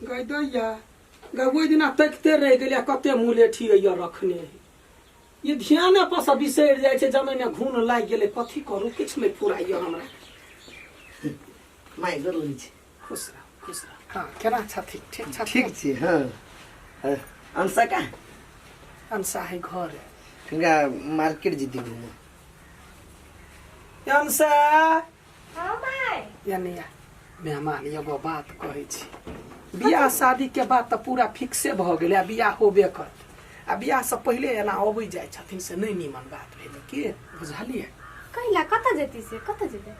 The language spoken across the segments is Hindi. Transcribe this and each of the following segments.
गई दैया गई दिन तकते रह गए कते मुलेठी रखने है ये ध्यान पर से बिसर जाए छे जमीन घून लाग गेले कथी करू किछ नहीं फुराइयो हमरा माय जरूरी छे खुश रह हां केना छथि ठीक छे हां अंसा का अंसा है घर कनगा मार्केट जीती घूम अंसा हां माय यानी मेहमान एगो बात कहै छी बियाह शादी के बाद तो पूरा फिक्से भ गेलै आ बियाह होबे करत आ बियाह से पहले एना अबै जाय छथिन से नहीं निमन बात भेल के बुझलिए कहिला कत जेती से कत जेते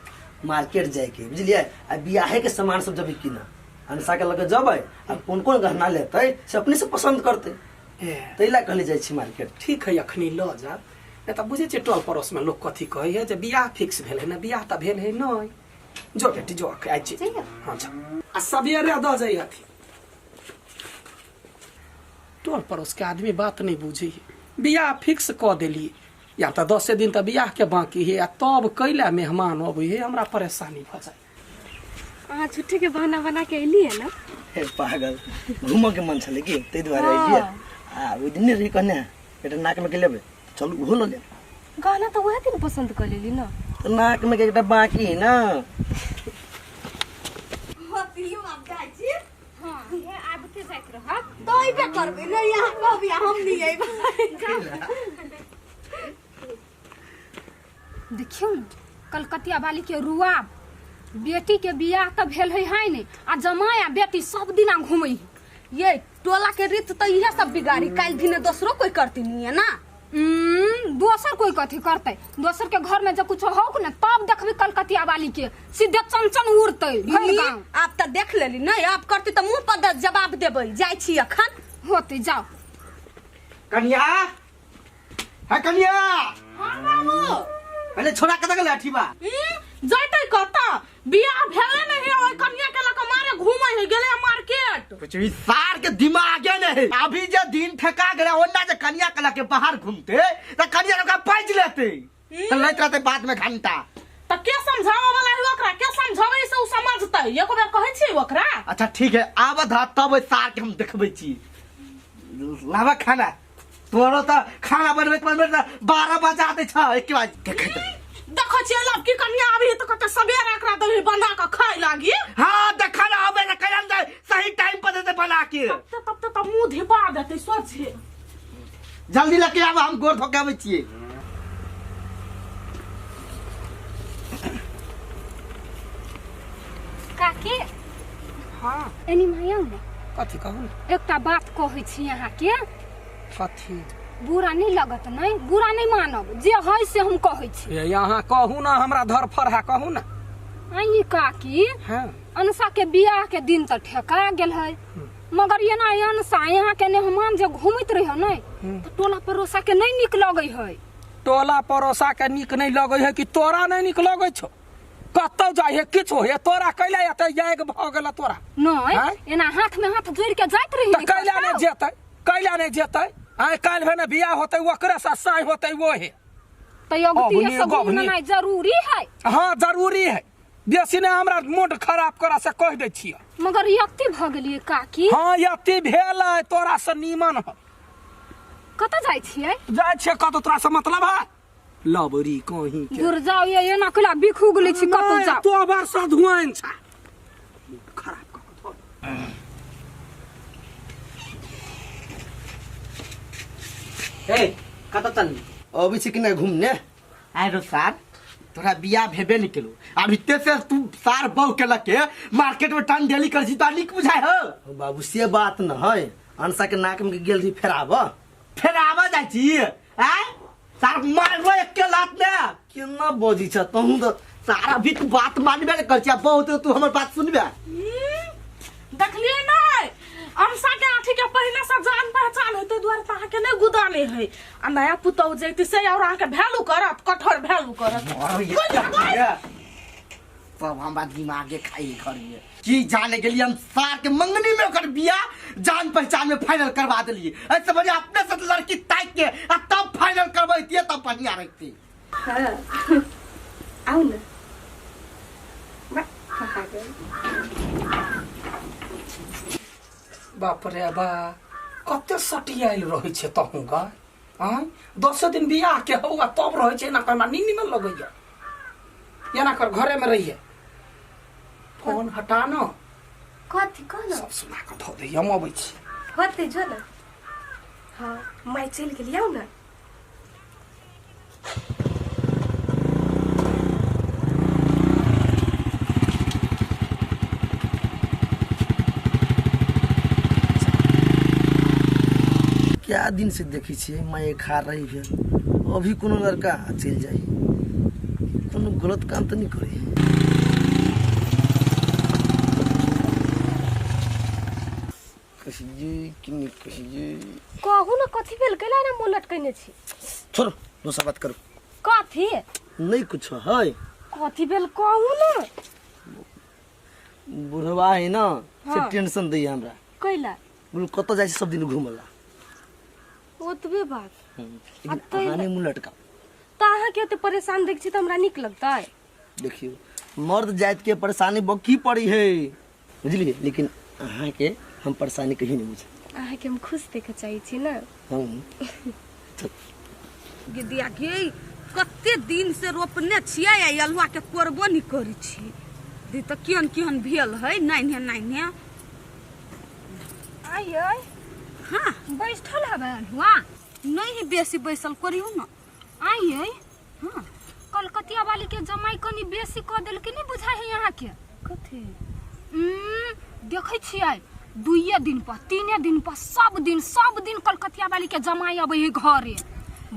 मार्केट जाए के बुझलिए आ बियाहे के सामान सब जब किना अंसा के लगे जबै आ कोन गहना लेतै से अपने से पसंद करतै तैला कहले जाय छी मार्केट ठीक है अखनी ल जा नहीं तो बुझे टोल पड़ोस में लोग कथी कहे है जे बियाह फिक्स भेल है ना बियाह तो भेल है नहीं जो बेटी जो आई छी हां आ सवेरे द जाई हथी टोल पड़ोस के आदमी बात नहीं बुझे बियाह फिक्स क देली या तो 10 दिन तो बियाह के बाकी है तब कैला मेहमान अबै है हमरा परेशानी भ जाए आ छुट्टी के बहाना बना के एली है ना हे पागल घूम के मन छले की तै द्वारा एलिए आ ओइ दिन रे कन्या एटा नाक में के लेबे चलू हो ले गाना तो वह दिन पसंद कर लेली ना नाक में के एकटा बाकी है ना होतियो आप जाय छी हां ये आबते जाइत रह तो इबे करबे न यहां कहबी हम नहीं आइबा देखियो कलकतिया वाली के रुआब बेटी के बियाह त भेल है नहीं आ जमाया बेटी सब दिना घूमै ये टोला के रीत तो इहे सब बिगाड़ी काल भी ने दूसरो कोई करती नहीं है ना दोसर कोई कथी करते दोसर के घर में जब कुछ हो न तब देखबी कलकतिया वाली के सीधे चंचन उड़ते भर गांव आप त देख लेली नहीं आप करती त मुंह पर जवाब देबै जाय छी अखन होते जाओ कन्या है कन्या हां बाबू पहले छोड़ा कत गेल अठीबा जइतै कता बियाह भेले नहीं ओय कन्या के लक मारे घूमै है गेले मार्केट कुछ भी सार के दिमागे नहीं अभी जे दिन ठका गेले ओन्ना जे कन्या कला के बाहर घूमते त कन्या का पैज लेते त लैत रहते बाद में घंटा त के समझावा वाला है ओकरा के समझावे से उ समझतै एको बार कहै छी ओकरा अच्छा ठीक है आब धा तब सार के हम देखबै छी लावा खाना तोरो त खाना बनबे त 12 बजा दे छ एक बार देखै देखो छी लब की कन्या अभी त कत सवेरे एकरा दही बना के खाय लागी हां देखा ना अबे न करन दे सही टाइम पर दे बना के तब त मुंह धिपा देते सोचे जल्दी लेके आब हम गोर ठोकाबै छियै काकी हां एनी माया कथी कहू एकटा बात कहै छी यहां के कथी बुरा नहीं लगत नहीं बुरा नहीं मानब जे है से हम कहै छी यहाँ कहू ना हमरा धरफर है कहू ना आई काकी हां अनसा के बियाह के दिन त ठेका गेल है मगर ये ना अनसा यहाँ के मेहमान जे घूमत रहे नहीं तो टोला परोसा के नहीं निक लगे है टोला परोसा के निक नहीं लगे है कि तोरा नहीं निक लगे छो कत्तो जाय है किछो है तोरा कैला एते जाय के भ गेल तोरा नहीं एना हाथ में हाथ जोड़ के जाइत रही त कैला नहीं जेतै आइ काल भने बियाह होतै ओकरे से साय होतै वो है त ये सब घूमना जरूरी है हां जरूरी है बेसी ने हमरा मूड खराब करा से कह दे छियै मगर यत्ती भ गेलिए काकी हां यत्ती भेलै तोरा से नीमन हो कत जाय छियै कत तोरा से मतलब है लबरी कहीं के दूर जाओ ये एना कला बिखू गेलै छी कत जाओ तो बार से धुआइन छ खराब क ए कत चल अभी से किने घूमने आइ रो सार तोरा बियाह भेबे नहीं केलो अब इत्ते से तू सार बहु के लके मार्केट में टन डेली कर जीता निक बुझाय हो बाबू से बात न है अनसा के नाक में गेल री फेरावा जाय छी हैं सार मारबो एक के लात ने केना बजी छ तहु त सारा भी तू बात मानबे कर छ बहुत तू हमर बात सुनबे देखलिए नहीं अनसा के आठी के पहले से जान पहचान होते द्वार ताहा के नहीं गुदाने है आ नया पुतौ जैती से और आके वैल्यू करत कठोर वैल्यू करत सब हम बात दिमागे खाई घर में की जाने के लिए हम सार के मंगनी में ओकर बियाह जान पहचान में फाइनल करवा देलिए ऐसे बजे अपने से लड़की ताक के तब फाइनल करबैतिए तब बढ़िया रहती हां आउ न बाप रे बा कते सटियाइल रहै छै तहु गा हाँ 10 दिन बियाह के होगा तब रहै छै ना कमा नीनी में लगैया या ना कर घरे में रहिए फोन हटा न कथी कहलो सब सुना के धो दे हम अबै छी होते जो ना हाँ मैं चल के लियाऊ ना क्या दिन से देखी छे मैं खा रही है अभी कोनो लड़का चल जाए कोनो गलत काम तो नहीं करे कहिए कि नहीं कहिए कहू ना कथी भेल कैला ना मुंह लटकैने छी छोड़ दोसर बात करो कथी नहीं कुछ है कथी भेल कहू ना बुढ़वा है ना से हाँ। टेंशन दै हमरा कैला बोल कत जाए सब दिन घूमला ओतबे बात लेकिन तैला- अहाँ नहीं मुँह लटका ताहा के ओते परेशान देख छी त हमरा निक लगता है देखियो मर्द जात के परेशानी बकी पड़ी है बुझलिए लेकिन अहाँ के हम परेशानी कहीं नहीं बुझे आहा के हम खुश देखे चाही छी ना हम गिदिया के कते दिन से रोपने छियै आ अलुआ के कोरबो नहीं करै छी दी त केहन केहन भेल है नाइने नाइने आई आई हाँ बैठल हवे अलुआ नहीं बेसी बैसल करियो न आई आई हाँ कलकतिया वाली के जमाई कनी बेसी क देल के नहीं बुझाई है यहाँ के कथी देखे छियै 2 दिन पर 3 दिन पर सब दिन कलकतिया वाली के जमाई अबै है घरे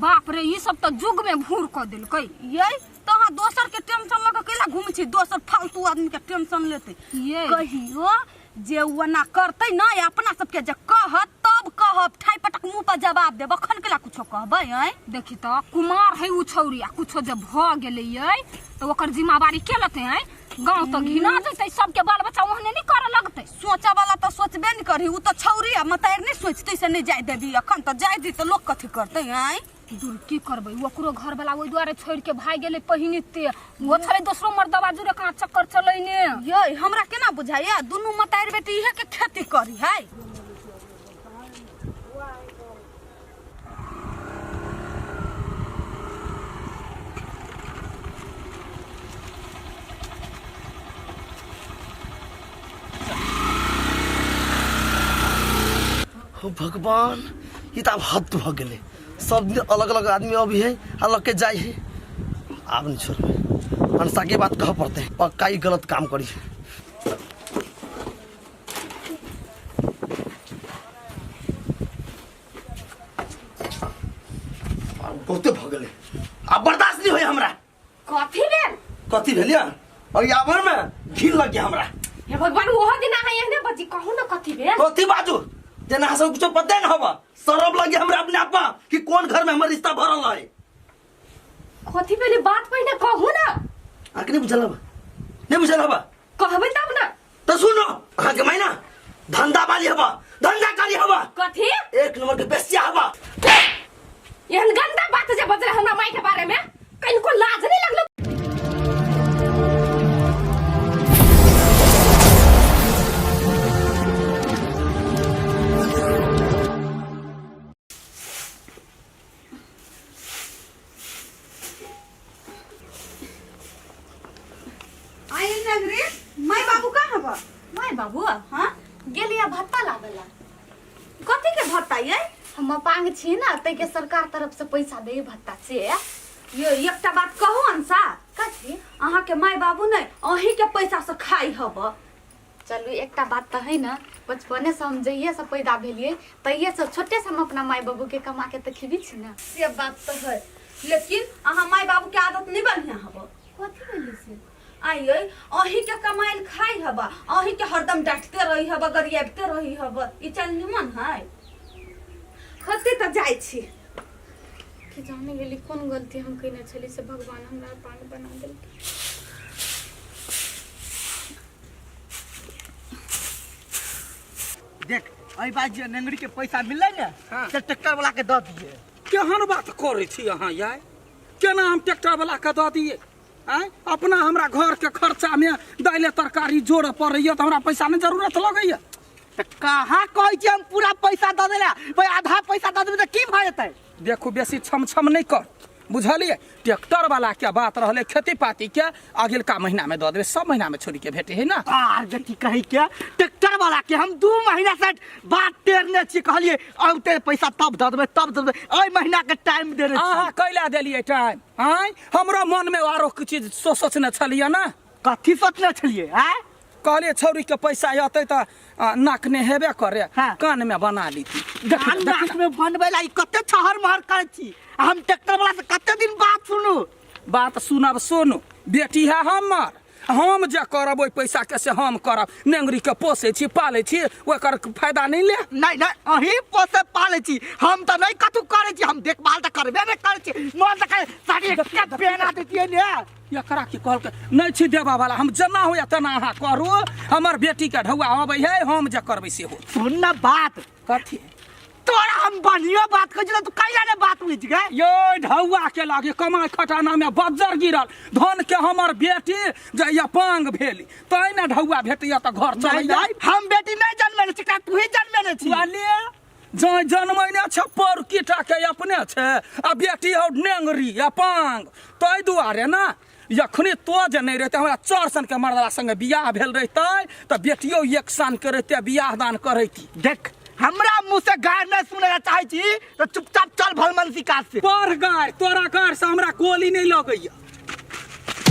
बाप रे ई सब तो जुग में भूर क देलकै ये तो हाँ दोसर के टेंशन लगा केला घूमे छी दोसर फालतू आदमी के टेंशन लेते ये कहियो जे वना करते ना अपना सबके जे कहत तब कहब ठाई पटक मुंह पर जवाब देब अखन केला कुछो कहबै हैं देखी तो कुमार है उ छौरी आ कुछो जे भ गेलै तो ओकर जिम्मेवारी के लेते हैं गांव तो घिना जैते सबके बाल बच्चा ओहने नहीं करे लगते सोचा वाला तो सोचबे नहीं करी उ तो छौरी आ मतार नहीं सोचते से नहीं जाय देबी अखन तो जाय दी तो लोग कथी करते हैं दूर की करबै ओकरो घर वाला ओइ दुआरे छोड़ के भाग गेलै पहिनिते वो छले दोसरो मर्दवा जुरे कहाँ चक्कर चलैने ये हमरा केना बुझाइया दुनू मतार बेटी इहे के खेती करी है हो भगवान ये तो अब हद भ गेले सब दिन अलग अलग आदमी अभी है अलग के जाए है अब नहीं छोड़ अनसा के बात कह पड़ते हैं पक्का ही गलत काम करी बहुते भ गेले अब बर्दाश्त नहीं होई हमरा कथी भेल कथी भेलिया और यावर में घिन लग गया हमरा हे भगवान ओह दिन आहा एहने बजी कहू ना कथी भेल कथी बाजू जना सब कुछ पता न हवा सरब लग गया हमरा अपने आपा कि कौन घर में हमर रिश्ता भरल है कथी भेल बात पहिने कहू ना आके नहीं बुझल हवा नहीं बुझल हवा कहबै तब ना तो सुनो अहाँ के मायना धंधा वाली हवा धंधा करी हवा कथी एक नंबर के बेसिया हवा एहन गंदा बात जे बजले हमरा माई के बारे में कनको लाज नहीं लगलो आई नगरी माई बाबू कहाँ बा माई बाबू हाँ गेलिया भत्ता लावेला कथी के भत्ता ये हम पांग छी ना तै के सरकार तरफ से पैसा दे भत्ता से ये एकटा बात कहू अंसा कथी अहाँ के माई बाबू नहीं अही के पैसा से खाई हब चलू एकटा बात तो है ना बचपने से हम जइए से पैदा भेलिए तइये से छोटे से हम अपना माई बाबू के कमा के तो खिबी छी ना से बात तो है लेकिन अहाँ माई बाबू के आदत नहीं बढ़िया हब कथी भेली से आइए अही के कमाइल खाई हब अही के हरदम डांटते रही हब गरियाबते रही हब ई चल निमन है खते तो जाय छी कि जाने गेली कौन गलती हम कइने छली से भगवान हमरा पानी बना देल देख आई बात जे नंगड़ी के पैसा मिलले ने से ट्रैक्टर वाला के द दिए केहन बात करे छी अहाँ यार केना हम ट्रैक्टर वाला के दऽ दिए आय अपना हमरा घर के खर्चा में दाइले तरकारी जोड़ पड़ैया तो हमरा पैसा में जरूरत लगैया तो कहाँ कहै छी हम पूरा पैसा दऽ देला भाई आधा पैसा दऽ देबै तऽ की भऽ जेतै देखू बेसी छम नहीं कर बुझलिए ट्रैक्टर वाला के बात रहले खेती पाती के अगिलका महीना में दऽ देबै सब महीना में छोड़ी के भेटे है ना आर बेटी कही के ट्रैक्टर वाला के हम 2 महीना से बात टेरने छी कहलिए अब ते पैसा तब दऽ देबै ओइ महीना के टाइम देने छी अहाँ कैला देलिए टाइम आय हमरा मन में आरो कुछ चीज सोचने छलिए ना कथी सोचने छलिए हैं कहलिए छौरी के पैसा अतै त नाक ने हेबे करे हाँ। कान में बना लीती नाक में बनबै ला कते छहर महर करै छी हम ट्रैक्टर वाला से कते दिन बात सुनू बात सुनब सुनू बेटी है हमर हम जे करब ओइ पैसा के से हम करब नेंगरी के पोसे छी पाले छी ओकर फायदा नहीं ले नहीं अही पोसे पाले छी हम त नहीं कतु करे छी हम देखभाल त करबे नहीं करे छी मन त करे साड़ी के पहना देतिए ने एकरा की कहल के नहीं छी देबा वाला हम जना होया तना अहाँ करू हमर बेटी के ढौआ अबै है हम जे करबै से हो सुन ना बात कथी तोरा हम बढ़िया बात कह तू कैला ने बात बुझ गए यो ढौआ के लागे कमाई खटाना में बज्जर गिरल धन के हमर बेटी जे या पांग भेली तै ने ढौआ भेटिया त घर चल जाय हम बेटी नहीं जन्मे छी का तू ही जन्मे छी वाले जय जन्मैने छ पर कीटा के अपने छे आ बेटी हो नेंगरी या पांग तै दुआरे ना यखनी तो जे नहीं रहते हमरा 4 सन के मर्दला संगे बियाह भेल रहते त बेटियो 1 सन के रहते बियाह दान करैती देख हमरा मुंह से गाय नहीं सुने ला चाहे छी तो चुपचाप चल भलमनसी काट से पर गाय तोरा कार से हमरा गोली नहीं लगैया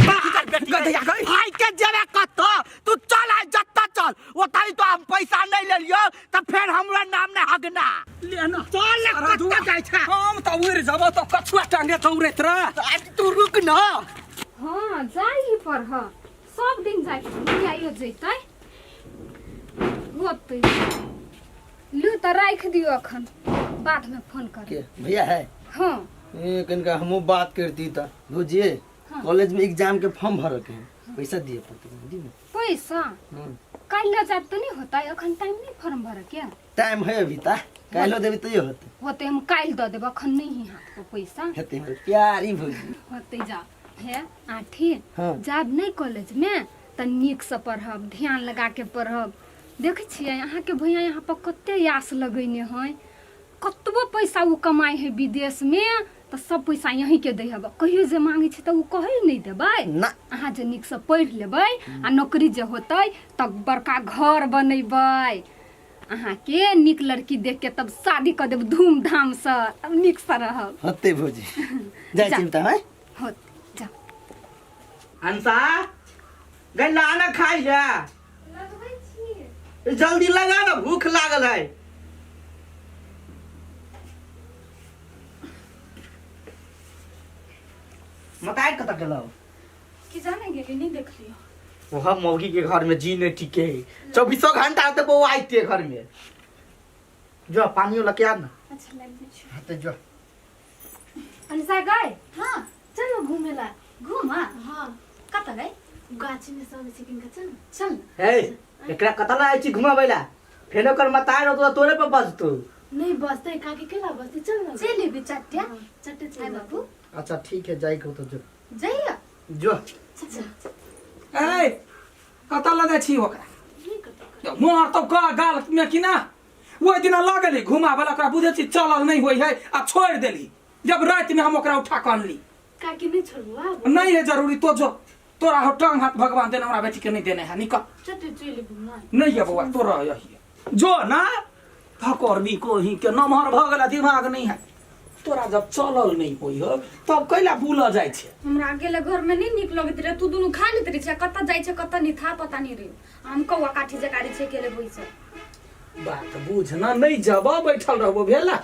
भाई के जेबे कत तू चल आ जत्ता चल ओतई तो हम पैसा नहीं ले लियो त फिर हमरा नाम ने हगना लेना चल कत जाय छ हम त उड़ जब त कछुआ टांगे त उड़ैत रह आज तू रुक न हाँ जाई ही पर ह सब दिन जाई नहीं आइयो जैतै होतै लू त राख दियो अखन बाद में फोन कर के भैया है हाँ ए कनका हमो बात करती त बुझिए कॉलेज में एग्जाम के फॉर्म भर के पैसा दिए पड़ते दी ना पैसा काल ले जात तो नहीं होता अखन टाइम नहीं फॉर्म भर के टाइम है अभी ता कालो देबी तो ये होते होते हम काल द देब अखन नहीं हाथ को पैसा हेते हमर प्यारी भौजी होते जा है आठी हाँ। जाब नहीं कॉलेज में त नीक से पढ़ब ध्यान लगा के पढ़ब देखे छियै यहाँ के भैया यहाँ पर कते आस लगैने हैं कतबो पैसा वो कमाए है विदेश में तो सब पैसा यहीं के दे हब कहियो जे मांगे छै त उ कहे नहीं देबै ना अहाँ जे नीक से पढ़ लेबै आ नौकरी जे होतै तब बड़का घर बनेबै अहाँ के नीक लड़की देख के तब शादी कर देब धूमधाम से तब नीक से रहब होते भौजी जाय जा। चिंता है होत जा हंसा गन्ना आना खाई जा जल्दी लगा ना भूख लागल है मताई कत गेलो कि जाने गेली नहीं देख लियो वहाँ मौगी के घर में जी नहीं टिके है 24 घंटा तो वो आते घर में जो पानी वाला क्या ना अच्छा लग छै हते जो अनिसा गए हां चलो घूमेला घुमा हाँ कत गए गाछी में सब चिकन का चल चल हे एकरा कतला आई छी घुमाबैला फेनो कर मताई तो तोरे पे बजतो नहीं बसते काके केला बसते चल ना चली भी चट्टिया चट्टे आय चल बाबू अच्छा ठीक है जाई को तो जो जइया जो ए कत लगे छी ओकरा मोर तो का गाल में कि ना ओइ दिन लगली घुमा वाला ओकरा बुझे छी चलल नहीं होई है आ छोड़ देली जब रात में हम ओकरा उठा के अनली काके नहीं छोड़वा नहीं है जरूरी तो जो तोरा हो टांग हाथ भगवान देने हमरा बेटी के नहीं देने है निकल चट्टे चले घूमना नहीं है बउआ तोरा यही जो ना ठकोर भी को ही के नमहर भ गेला दिमाग नहीं है तोरा जब चलल नहीं होई हो तब कैला भूल जाय छे हमरा अकेले घर में नहीं निक लगत रे तू दुनु खा लेत रे छ कत जाय छ कत नहीं था पता नहीं रे हम कौवा काठी जे गाड़ी छे केले बोई से बात बुझ ना नहीं जब बैठल रहबो भेला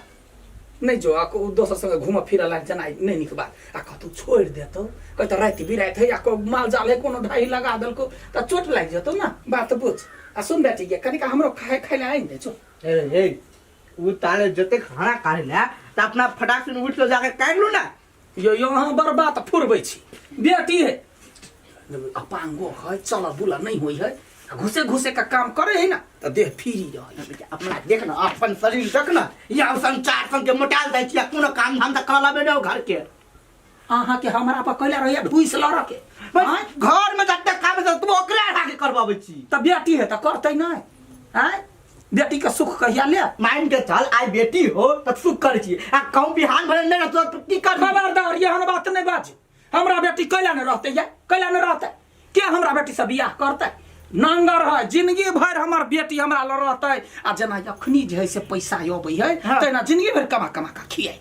नहीं जो आ दोसर संगे घूम फिर लाग जना नहीं निक बात आ कतु छोड़ देतो कह त राति बिरात है आ को माल जाल है कोनो ढाई लगा दलको त चोट लाग जतो ना बात बुझ आ सुन बेटी के कनिका हमरो खाइला आइ दे छो ए उ ताले जते खाना काढ़े ला त अपना फटाक से उठ लो जाके काट लो ना यो हां बर्बाद फुरबै छी बेटी है अपांगो है चल बुला नहीं होई है घुसे घुसे का काम करे है ना तो देह फ्री रहे अपना देख ना अपन शरीर देख ना या संचार संग के मोटाल दै छिया कोनो काम धंधा कर लाबे न घर के अहाँ के हमरा पर कैला रहिया भूस ल रखे घर में जते काम है तू ओकरा आके करबाबै छी त बेटी है त करतै नहीं हैं बेटी के सुख कहिया ले मान के चल आई बेटी हो त सुख कर छी आ कहूं बिहान भरे नहीं तो की कर खबरदार एहन बात नहीं बाजी हमरा बेटी कैला न रहते या कैला न रहते के हमरा बेटी से बियाह करते नांगर है जिंदगी भर हमर बेटी हमरा ल रहते आ जना अखनी जे है से पैसा अबै है तेना जिंदगी भर कमा कमा के खियाई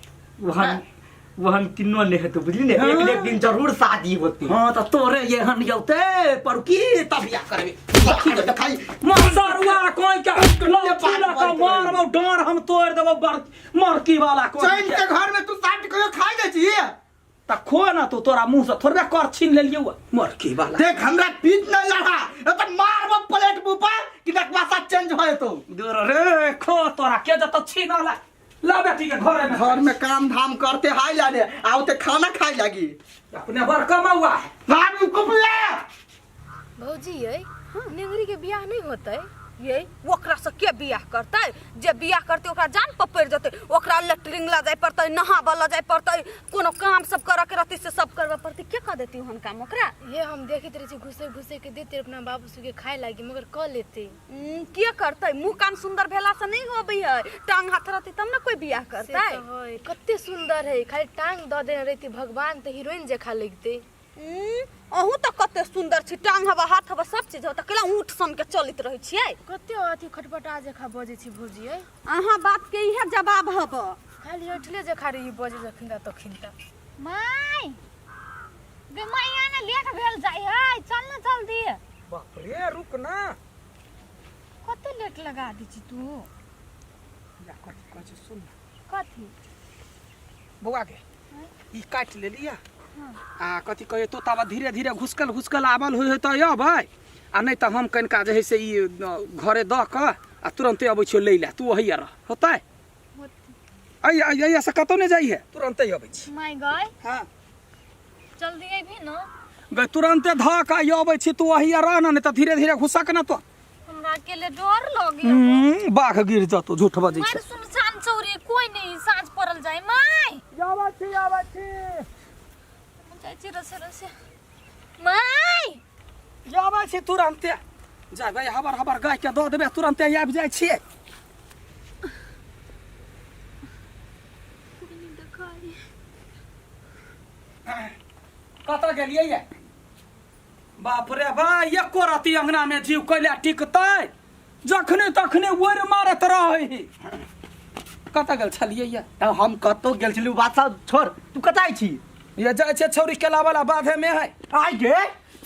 वहन किन्नो नहीं है तो बुझली ने एक दिन जरूर शादी होती हां तो तोरे एहन यौते पर की तब बियाह करबे देखी तो खाई मसरुआ कोई का पाला का मारबो डांर हम तोड़ देबो मरकी वाला कोई चैन के घर में तू साथ कहियो खाई दे छी त खो ना तो तोरा मुंह से थोड़बे कर छीन ले लियो मरकी वाला देख हमरा पीठ नहीं लड़ा तो मारबो प्लेट ऊपर कि नकवा सा चेंज होय तो दूर रे खो तोरा के जत छीनला ला बेटी के घर में काम धाम करते हाय लाने आवते खाना खाई लगी अपने बर कमावा है रात को बुला भौजी ये नेंगरी के बियाह नहीं होते ये ओकरा से के बियाह करते जे बियाह करते ओकरा जान पर पड़ जते ओकरा लेटरिंग ला जाय पड़ते नहाबा ला जाय पड़ते कोनो काम सब करे के रहती से सब करबा पड़ती के कह देती हन काम ओकरा ये हम देखित रही घुसे घुसे के देते अपना बाबू सु के खाए लागी मगर क लेते के करते मुंह कान सुंदर भेला से नहीं होबई है टांग हाथ रहती तब ना कोई बियाह करते है कत्ते सुंदर है खाली टांग द देने रहती भगवान तो हीरोइन जखा लगते अहू तो कते सुंदर छी टांग हवा हाथ हवा सब चीज हो त केला ऊंट सन के चलित रही छियै कत्ते अथी खटपटा जखा बजे छी भौजी है अहाँ बात के इहे जवाब हब खाली उठले जखा रही बजे जखिन तखिन त माय गे मैया ने लेट भेल जाय है चल ना जल्दी बाप रे रुक ना कते लेट लगा दी छी तू या कछ सुन कथी बउआ के ई काट ले लिया आ कथी कहे तो तब धीरे धीरे घुसकल आबल होय त अबै आ नहीं त हम कनका जे है से ई घरे द क आ तुरंते अबै छियो ले ले तू वही रह होतै ऐसा कतौ नहीं जाई है तुरंते अबै छी माय गय हां जल्दी आबी न गय तुरंते ध का अबै छी तू वही रह न नहीं त धीरे धीरे घुसक न तो हमरा के ले डर लगे बाघ गिर जतो झूठ बजै छै मार सुनसान चौरी कोई नहीं साँझ पड़ल जाय माय आबै छी जाय छी रसे माय आबै छी तुरंते जाय भाई हबर गाय के द देबे तुरंते आबि जाय छी कत गेलियै ये बाप रे बा एको राती अंगना में जीव कैला टिकतै जखने तखने ओर मारत रहै कत गेल छलियै ये हम कतो गेल छलु बात छोड़ तू कताई छी ये जाय छे छौरी केला वाला बाधे में है आई गे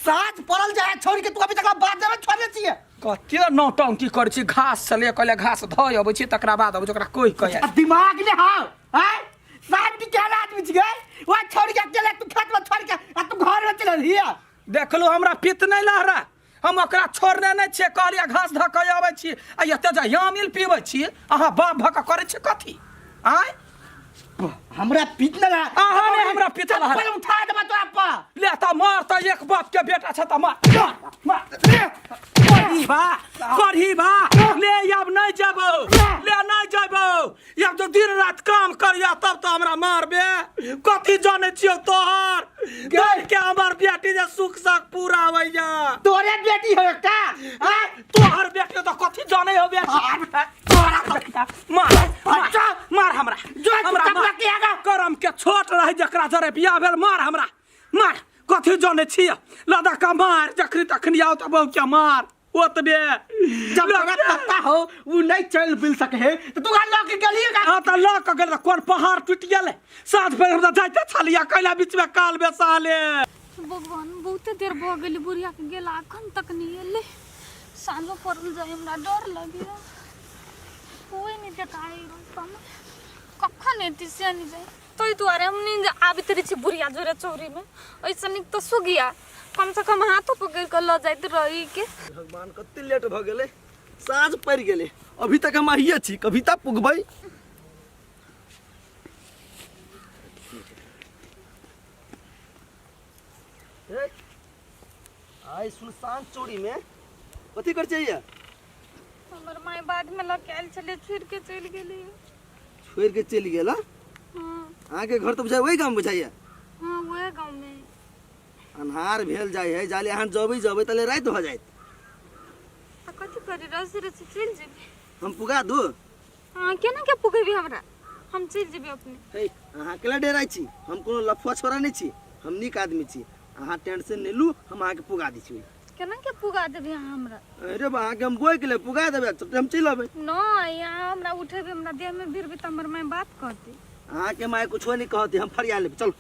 साथ पड़ल जाय छोड़ के तू अभी तक बात देबे छोड़ले छी कते नौटंकी कर छी घास चले कहले घास धय अबै छी तकरा बाद अबै ओकरा कोई कहे दिमाग ने हां हैं साथ की क्या आदमी छी गे वो छोड़ के चले तू खेत में छोड़ के आ तू घर में चले हिया देखलो हमरा पित नहीं लहरा हम ओकरा छोड़ने नहीं छे कहलिया घास धक आबै छी आ एते जा यामिल पीबै छी अहाँ बाप भक करे छी कथी आय हमरा पीत ना अहाँ ने हमरा पित लहरा पहले उठा दे तो आपा ले त मार त एक बाप के बेटा छ त मार करही बा ले अब नहीं जाबो ले नहीं जाबो अब तो दिन रात काम करिया तब तो हमरा मारबे कथी जाने छियो तोहर देख के हमर बेटी जे सुख सक पूरा होइया तोरे बेटी हो का तोहर बेटी तो कथी जाने हो बेटी तोरा बेटा मार हमरा करम के छोट रह जकरा जरे बियाह भेल मार हमरा मार कथी जाने छियै लदा का मार जखरी तखनी आओ त बहु क्या मार ओतबे जब तक पता हो वो नहीं चल बिल सके है तो तू गाल के गलिए का हां त लक गेल कोन पहाड़ टूट गेले साथ पे हमरा जाइते छलिया कैला बीच में काल बेसाले भगवान बहुत देर भ गेली बुढ़िया के गेला अखन तक नहीं एले सालो पड़ल जाय हमरा डर लगे कोई नहीं देखाई रास्ता में कखन एती से नहीं जाए तो दुआरे हम नहीं आबि तरी छी बुढ़िया जोरे चौरी में ऐसा नहीं तो सुगिया कम से कम हाथों पकड़ कर ल जाइत रही के भगवान कते लेट भ गेले साँझ पड़ गेले अभी तक हम आइए छी कभी तक पुगबै आई सुनसान चोरी में कथी कर चाहिए हमर माय बाद में लकेल चले छोड़ के चल गेली छोड़ के चल गेला हां आके घर तो बुझाय वही काम बुझाइए हां वही गांव में अन्हार भेल जाय है जाले अहाँ जबै तले रात हो जाइत कथी करी रसी रसी चल जेबे हम पुगा दू हाँ केना के पुगेबी हमरा हम चल जेबे अपने हे अहाँ केला डेराइ छी हम कोनो लफुआ छोरा नहीं छी हम नीक आदमी छी अहाँ टेंशन नहीं लू हम अहाँ के पुगा दी छी केना के पुगा देबे हमरा अरे बा अहाँ के हम बोल के ले पुगा देबे तो हम चल अबे न यहाँ हमरा उठेबे हमरा देह में भिरबे त हमर माय बात करती अहाँ के माय कुछ नहीं कहती हम फरिया लेब चल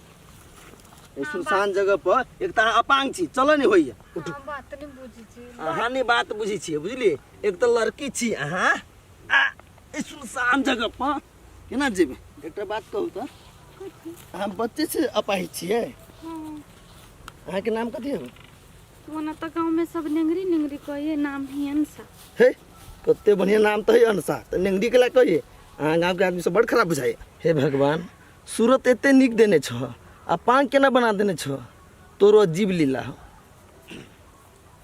ए सुनसान जगह पर एक त अहाँ अपांग छी चलो नहीं होइए हाँ बात नहीं बुझी छी अहाँ नहीं बात बुझी छी बुझली एक तो लड़की छी अहाँ ए सुनसान जगह पर केना जेबे एकटा बात कहू त अहाँ बच्चे से अपाहिज छियै अहाँ के नाम कथी है वना त गांव में सब नेंगरी नेंगरी कहिए नाम ही अंसा हे कते बढ़िया नाम तो है अनसा तो नेंगड़ी के ला कहिए अहाँ गाँव के आदमी से बड़ खराब बुझाइए हे भगवान सूरत एते निक देने छ आ पांग केना बना देने छ तोरो अजीब लीला हो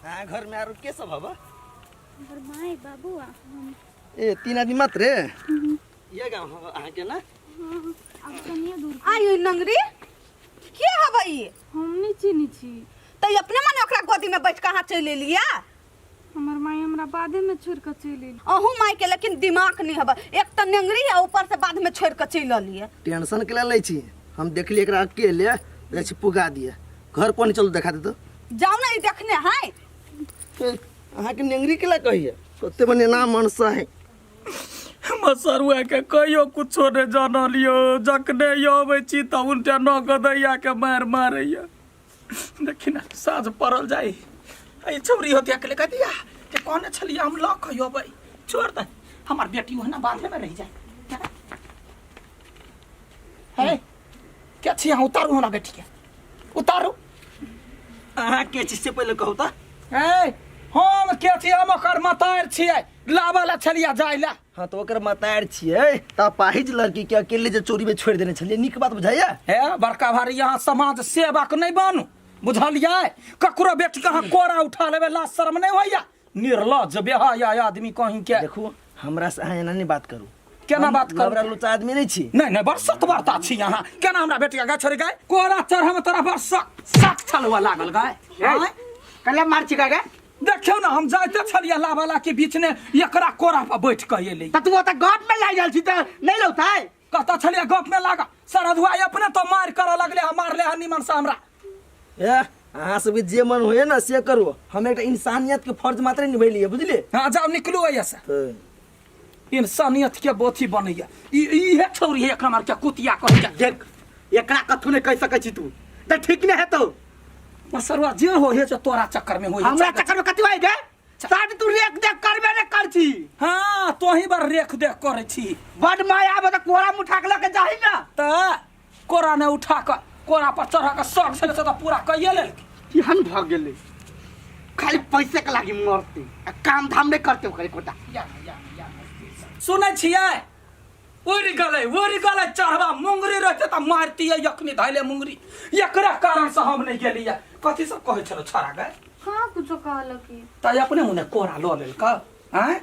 अहाँ घर में आरो के सब हबा हमर माय बाबू आ हम ए 3 आदमी मात्र ये गाँव हो अहाँ के ना अब कनिए दूर आयो नंगरी के हबा ई हम नहीं चिनी छी त अपने मन ओकरा गोदी में बैठ कहाँ चल लिया हमर माय हमरा बादे में छोड़ के चल एली अहू माई के लेकिन दिमाग नहीं हबा एक त नेंगरी है ऊपर से बाद में छोड़ के चल लिए टेंशन के लै छी हम देखली एकरा अकेले ले छी पुगा दिए घर पर नहीं चलो देखा दे तो जाओ ना ई देखने है अहाँ के नेंगरी के ला कहिए कते बढ़िया नाम अनसा है मसरुआ के कहियो कुछो ने जानलियो जखने अबै छी त उल्टा न गदैया के मार मारैया देखी ना साँझ पड़ल जाई आई छौरी होतिया के लेके दिया के कौन छलिया हम लख अबै छोड़ दे हमार बेटी हो ना बांधे में रह जाए है क्या छी यहाँ उतारू हमरा बेटी के उतारू अहाँ के चीज से पहले कहू त ए हम के छी हम ओकर मतार छियै लावला छलिया जाइला हाँ तो ओकर मतार छियै त पाहिज लड़की के अकेले जे चोरी में छोड़ देने छलिए निक बात बुझाइया हे बड़का भारी यहाँ समाज सेवक नहीं बनू बुझलियै ककरो बेटी कहाँ कोरा उठा लेबे लाज शर्म नहीं होइया निर्लज बेहाया आदमी कहीं के देखो हमरा से अहाँ एना नहीं बात करू केना बात कर हमरा लुचा आदमी नहीं छी नहीं नहीं बरसत बरता छी यहाँ केना हमरा बेटी का छोड़ गए कोरा चढ़ हम तोरा बरसत सक छलवा लागल गए कले मार छिका गे देखियो ना हम जाते छलिया लावाला के बीच में एकरा कोरा पर बैठ के एले त तू त गप में लाग गेल छी त नहीं लौताय कहता छलिया गप में लागा सरधुआ अपने तो मार कर लगले हम मारले हनी मन से हमरा ए अहाँ से भी जे मन होए ना से करू हम एक इंसानियत के फर्ज मात्र निभैलिए बुझलिए हाँ जाओ निकलो ऐसे इंसानियत के बोथी बनैया इहे छौरी है एकरा मार के कुतिया कह के देख एकरा कथु ने कह सकै छी तू त ठीक ने हेतौ मसरुआ जे हो हे जो तोरा चक्कर में होई हमरा चक्कर में कथि होय गे साथ तू रेख देख करबे ने कर छी हां तोही बार रेख देख करे छी बड माया आबे त कोरा मुठा के लके जाही ना त कोरा ने उठा के कोरा पर चढ़ा के सक से तो पूरा कइए ले केहन भ गेलै खाली पैसे के लागि मरते काम धाम नहीं करते ओकरे कोटा सुनै छियै ओरी गले चढ़वा मुंगरी रहते त मारती है यखनी धैले मुंगरी एकरा कारण से हम नहीं गेलिया कथि सब कहै छलो छरा गए कहाँ कुछो कहल की त अपने हुने कोरा ल लेल का हैं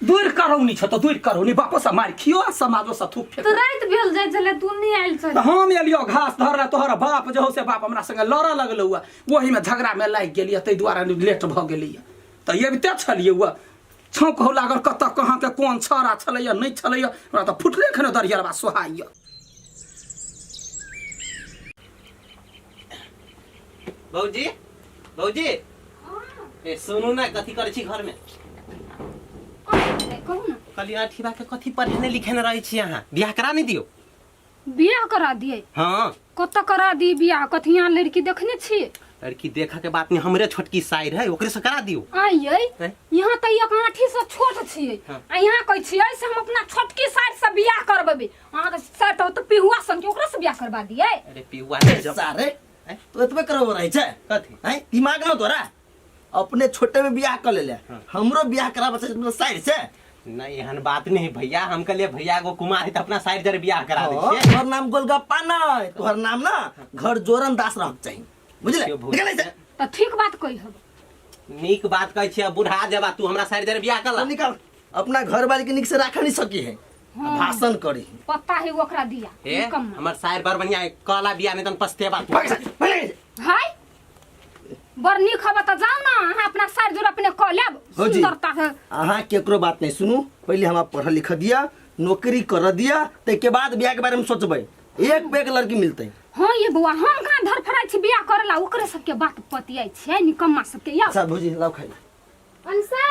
दूर करौनी छ त दूर करौनी वापस मार खियो समाजो से थूक फेंक तो रात भेल जाय छले तू नहीं आइल त छले हम एलियो घास धरला तोहर बाप जो से बाप हमरा संगे लड़ लगल हुआ वही में झगड़ा में लाग गेलिया तै द्वारा लेट भ गेलिया त ये बिते छलिए हुआ छौक हो लागल कत कहाँ के कोन छरा छलैया नहीं छलैया हमरा त फुटले खने दरियरबा सोहाइया भौजी भौजी ए सुनू ना कथी करे छी घर में कहू ना कली अठीबा के कथी पढ़ने लिखे रही छी अहाँ बियाह करा नहीं दियो बियाह करा दिए हाँ कत करा दी बियाह कथिया लड़की देखने छी लड़की देखा के बात नहीं हमरे छोटकी साइर है ओकरे से करा दियो आइए हैं? यहाँ त एक आठी से छोट छियै हाँ। आ यहाँ कहै छियै से हम अपना छोटकी साइड से बियाह करबेबे अहाँ के सेट हो त पिहुआ सन के ओकरा से बियाह करबा दिए अरे पियुआ ने जब सारे तो एतबे करबो रही छै कथी हैं दिमाग न तोरा अपने छोटे में बियाह कर ले हमरो बियाह कराबे छै साइड से नहीं एहन बात नहीं भैया हम कहलिए भैया को कुमार है तो अपना साइड जरे बियाह करा दे तोहर नाम गोलगप्पा नहीं तोहर नाम ना घर जोरन दास रहक चाहिए बुझले निकल से त ठीक बात कहि हब नीक बात कहै छी बुढ़ा जेबा तू हमरा साइड जरे बियाह कर ला निकाल अपना घर वाली के निक से राख नहीं सकी है भाषण करी पता है ओकरा दिया ए हमर साइड बर बढ़िया कहला बियाह नहीं तन पछतेबा तू हाय बड़ नीक हवा त जाऊ ना अहाँ अपना सार जोर अपने क लेब भौजी सुंदरता है अहाँ केकरो बात नहीं सुनू पहले हम पढ़ लिख दिया नौकरी कर दिया के बाद बियाह के बारे में सोचबै एक पे एक लड़की मिलते हाँ ये बुआ हम कहाँ धर फराई छी बियाह करेला ओकरे सबके बात पतियाई छै निकम्मा सबके या अच्छा भौजी लाओ खाई अंसा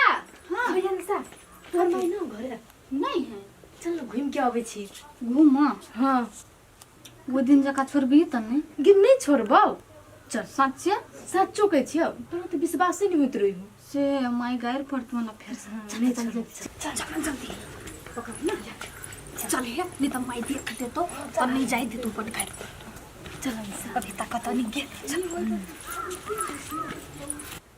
हाँ भैया अंसा तोहर माई ना घरे नहीं है चल घूम के आवे छी घूम हाँ वो दिन जका छोड़बी त नहीं गिन नहीं छोड़बौ चल सच्चे सच्चो कहै छियौ तोरा तो विश्वास नहीं होइत रही हूँ से माई गायर पड़त मना फिर चल चल चल चल जल्दी पकड़ ना चल हे नहीं तो माई देख दे तो तब नहीं जाई दे तू अपन घर चल अंसा अभी तक तो नहीं गे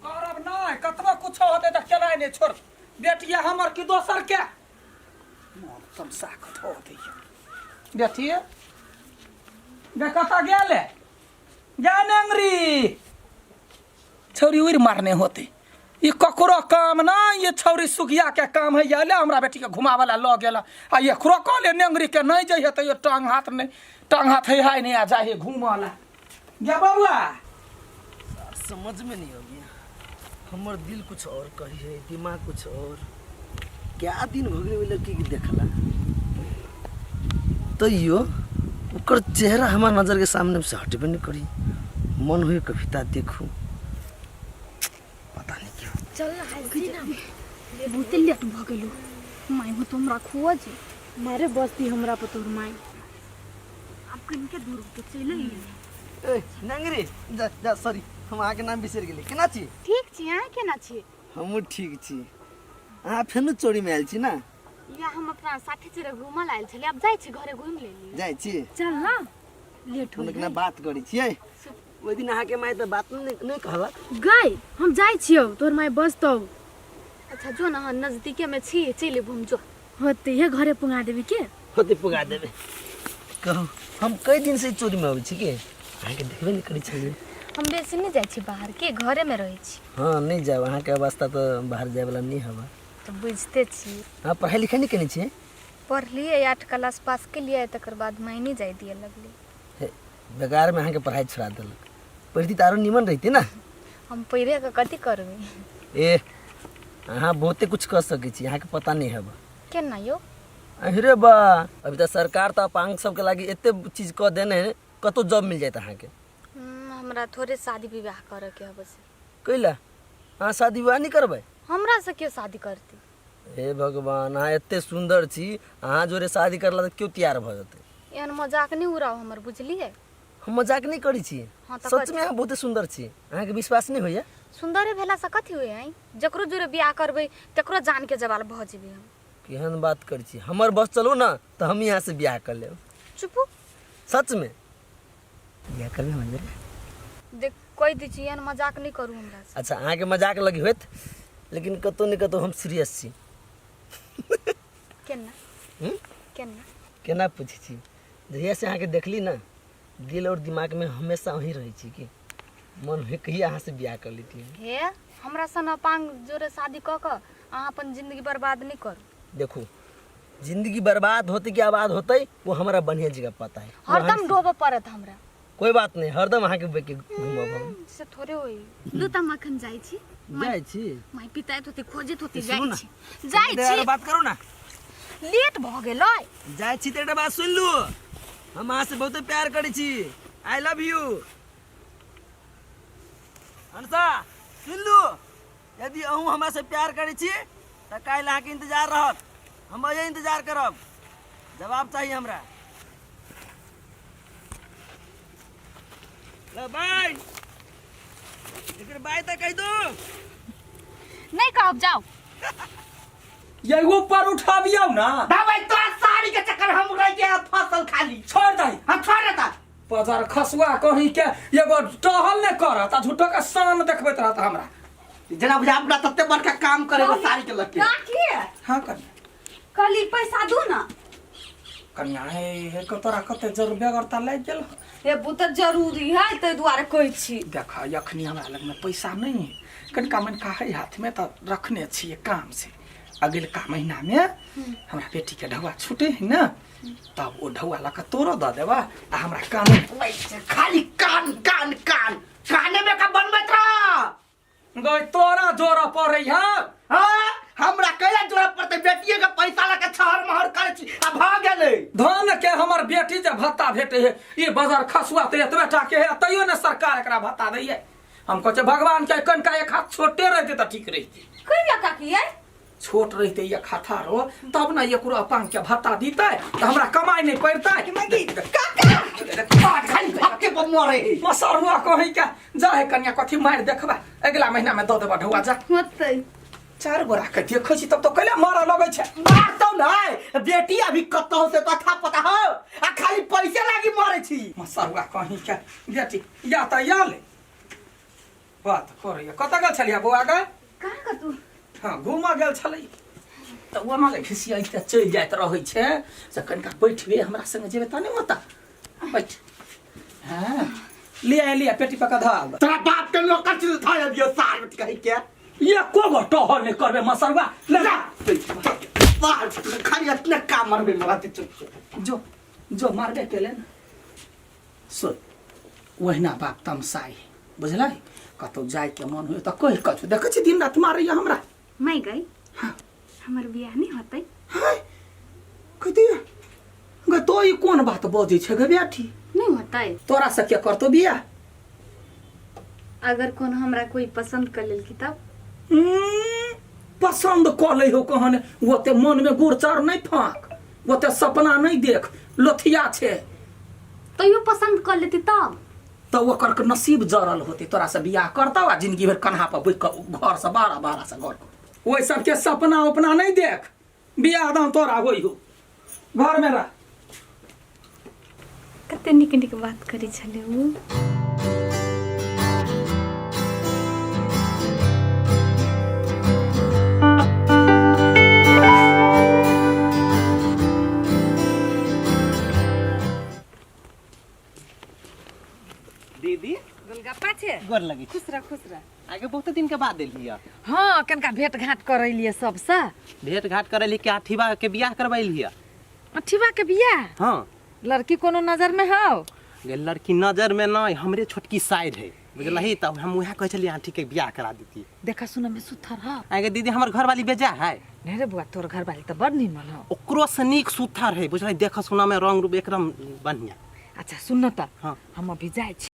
करब नहीं कतबो कुछ होते त केना नहीं छोड़ बेटिया हमर की दोसर के तमसा कत हो दे बेटिए बे कता गेले जा नेंगरी छौरी उड़ मारने होते ये ककरो काम ना ये छौरी सुखिया के काम है ये ले हमरा बेटी के घुमावला ल गेला आ ये ककरो कहले नेंगरी के नहीं जइहे त ये टांग हाथ है हाय नहीं आ जाए घुमाला गे बबुआ समझ में नहीं आ गया हमर दिल कुछ और कही है दिमाग कुछ और क्या दिन हो गए लड़की की देखला तो यो ओकर चेहरा हमार नजर के सामने से हटबे नहीं करी मन हुई कविता देखूं पता नहीं क्यों चल ना हंसी ना बहुते लेट भ गेलो माई हो तुमरा खोज मारे बस्ती हमरा पर तोर माई अब कहीं के दूर के चले ए नंगरी जा जा सॉरी हम आके नाम बिसर गेली केना छी ठीक छी अहाँ केना छी हम ठीक छी अहाँ फेनु चोरी में आयल छी ना या हम अपना साथी चेरे घूमल आयल छली अब जाय छी घरे घूम लेली जाय छी चल ना लेट हो हम बात करी छियै ओइ दिन अहाँ के माय त बात नहीं कहला गई हम जाय छियौ तोर माई बसतौ अच्छा जो ना नजदीके में छी चले घूम जो होते है घरे पुंगा देबी के होते पुगा देबे कहू हम कई दिन से चोरी में आबै छी के अहाँ के देखबे नहीं करी छी हम बेसी नहीं जाय छी बाहर के घरे में रहै छी हाँ नहीं जाओ अहाँ के अवस्था तो बाहर जाए वाला नहीं हवा तो बुझते छी हाँ पढ़ाई लिखाई नहीं करनी छी पढ़लिए 8 क्लास पास के लिए तकर बाद मैं नहीं जाय दिए लगली बेकार में अहाँ के पढ़ाई छोड़ा देलक पढ़ती तारो निमन रहती ना हम पढ़े के कथी करबी ए अहाँ बहुते कुछ कर सकै छी अहाँ के पता नहीं हवा केना यो अरे बा अभी तो सरकार तो अपांग सबके लागी एते चीज कह देने है कतो जॉब मिल जाए अहाँ के हमरा थोड़े शादी विवाह करे के हबे से कैला अहाँ शादी विवाह नहीं करबै हमरा से क्यों शादी करती हे भगवान अहाँ एते सुंदर छी अहाँ जोरे शादी करला त क्यों तैयार भ जते एहन मजाक नहीं उड़ाओ हमर बुझलिए हम मजाक नहीं करी छी हाँ तो सच में अहाँ बहुत सुंदर छी अहाँ के विश्वास नहीं होइया सुंदरे भेला से कथी होय आई जकरो जोरे बियाह करबै तकरो जान के जवाल भ जेबे हम केहन बात करी छी हमर बस चलो ना तो हम यहाँ से ब्याह कर लेब चुप सच में ब्याह करबे हम देख कोई दी छी एहन मजाक नहीं करू हमरा से अच्छा अहाँ के मजाक लगी होत लेकिन कतो नहीं कतो हम सीरियस छी केना केना केना पूछी छी जहिया से अहाँ के देखली ना दिल और दिमाग में हमेशा वही रही छी कि मन है कहिया अहाँ से ब्याह कर लेती हे हमरा सन अपांग जोरे शादी क क अहाँ अपन जिंदगी बर्बाद नहीं करू देखो जिंदगी बर्बाद होते कि आबाद होते वो हमारा बढ़िया जगह पता है हरदम डोबे पड़त हमरा कोई बात नहीं हरदम अहाँ के बेके घुमब हम से थोड़े होई लुता मखन जाई छी जाय छी माई पिताइत होती खोजित होती सुनू जाई ना। छी जाई छी बात करो ना लेट भ गेलै जाय छी तेरा बात सुन लू हम अहाँ से बहुत प्यार करी छी आई लव यू हंसा सुन लू यदि अहूँ हमरा से प्यार करी छी तो काल्हि अहाँ के इंतजार रहत हम अजे इंतजार करब जवाब चाहिए हमरा ले बाय एकर बाय तक कह दो नहीं कहब जाओ ये ऊपर उठाबियो ना भाई तो साड़ी के चक्कर हम रह गया फसल खाली छोड़ दे हम छोड़ देता पजर खसुआ कहीं के एगो टहल ने करत आ झूठो के शान देखबैत रहत हमरा जना बुझा अपना तत्ते बड़का काम करे वो साड़ी के लग के राखी हाँ कन्या कली पैसा दू ना कन्या हे तोरा कते जरूर बेगरता लाग गेल हे बुत जरूरी है ते द्वारे कहै छी देख अखनी हमरा लग में पैसा नहीं है कनिका मनिका है हाथ में तो रखने छिए काम से अगलका महीना में हमरा बेटी के ढौआ छूटे है ना तब वो ढौआ लगा तोरो द देबा आ हमरा काम खाली कान कान कान काने में का बनबैत रह गई तोरा जोर पड़ै है। हाँ हमरा कैला जोड़ा पड़ते बेटिए के पैसा लगा छहर महर करे छी आ भ गेलै धन के हमर बेटी जे भत्ता भेटे है ई बाजार खसुआ ते एतबे टा के है तैयो ने सरकार एकरा भत्ता दै है। हम कहे भगवान के कनका एक हाथ छोटे रहते त ठीक रहते। कोई लगा की है छोट रहते एक हाथ रो तब ना एकरो अपन के भत्ता दीते त हमरा कमाई नहीं पड़ता कि मगी आपके मरे मसरुआ कहि के जा है कन्या कथी मार देखबा अगला महीना में द देबा ढौआ जा होतै 4 गोरा के देखै छी तब तो कैला मारा लगै छै। मारतो नहीं बेटी अभी कतौ से कथा पता हो आ खाली पैसे लागी मरे छी। मसरुआ कहि के बेटी या त या ले बात करे कत गेल छलिया बौआ गे कहाँ का तू हाँ घूमा गेल छलै त ओना ले खिसिया त चल जाइत रहै छै से कनका बैठबे हमरा संग जेबे त नहीं होता बैठ। हाँ ले पेटी पका धाग तोरा बाप के नौकर छी था दियो सार बेटी कहि के ये को गो टहल नहीं करबे मसरुआ ले जा सार खाली इतना काम मरबे मराते चुप जो जो मारबे केले न सुन वहिना बाप तमसाई बुझलै कतौ जाय के मन होय त कहि कछु देखै छी दिन रात मारैया हमरा। मैं गई हाँ हमर बियाह नहीं होतै हाय कथी गे तो ई कोन बात बजै छै गे बेटी नहीं होतै तोरा से के करतो बियाह अगर कोन हमरा कोई पसंद कर लेल की तब पसंद क ले हो कहने वो ते मन में गुड़चार नहीं फाक वो ते सपना नहीं देख लोथिया छे तैयो पसंद कर लेती तब तो ओकर के नसीब जरल होते तोरा से बियाह करता आ जिंदगी भर कन्हा पर बैठ के घर से बारह से घर ओइ सब के सपना उपना नहीं देख बियाह दाम तोरा होई हो घर में रह। कते निक निक बात करी छले उ दीदी गोलगप्पा छे गोर लगी खुश रह आगे बहुत दिन के बाद एलिए हाँ कनका भेंट घाट करैलिए सबसे भेंट घाट करे लिए के अठीबा के बियाह करबैलिए। अठीबा के बियाह हाँ लड़की कोनो नजर में हो गे लड़की नजर में नहीं हमरे छोटकी साइड है बुझलही तब हम उहे कह चलिए आंटी के बियाह करा देती। देखा सुना में सुथर ह आगे दीदी हमर घर वाली बेजा है नहीं रे बुआ तोर घर वाली तो बड़ निमन हो। ओकरो से नीक सुथर है बुझलही देख सुना में रंग रूप एकदम बढ़िया। अच्छा सुन न त हाँ। हम अभी जाय छी